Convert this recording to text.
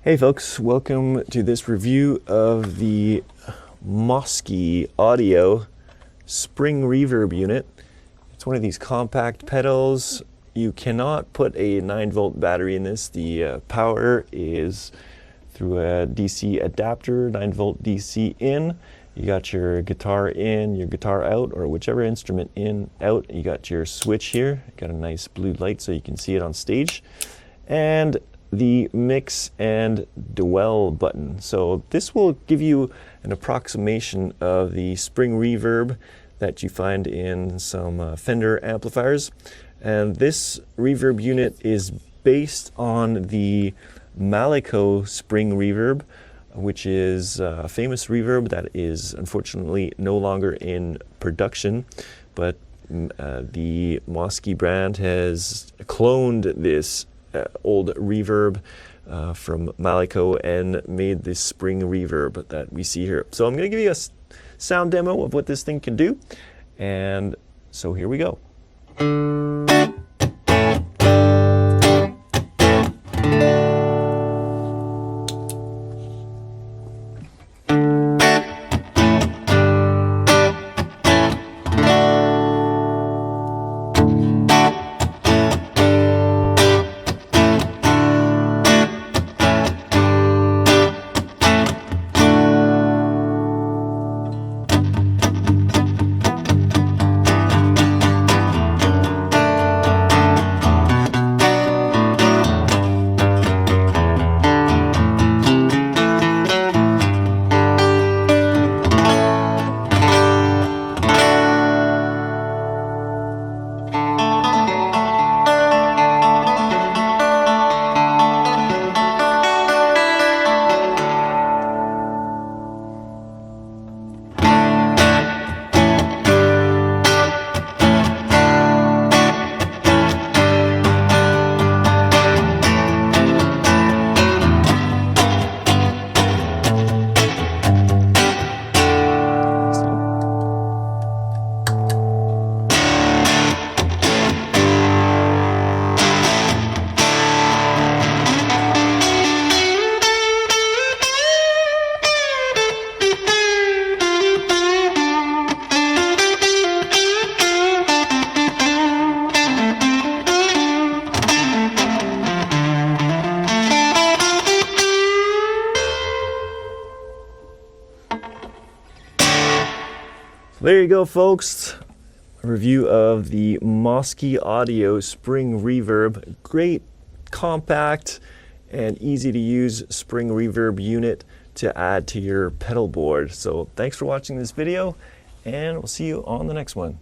Hey folks, welcome to this review of the Mosky Audio Spring Reverb unit. It's one of these compact pedals. You cannot put a 9-volt battery in this. The power is through a DC adapter, 9-volt DC in. You got your guitar in, your guitar out, or whichever instrument in, out. You got your switch here. Got a nice blue light so you can see it on stage. And the mix and dwell button. So this will give you an approximation of the spring reverb that you find in some Fender amplifiers. And this reverb unit is based on the Malico spring reverb, which is a famous reverb that is unfortunately no longer in production, but the Mosky brand has cloned this old reverb from Malico and made this spring reverb that we see here. So I'm going to give you a sound demo of what this thing can do, and so here we go. There you go, folks. A review of the Mosky Audio Spring Reverb. Great, compact, and easy to use spring reverb unit to add to your pedal board. So thanks for watching this video, and we'll see you on the next one.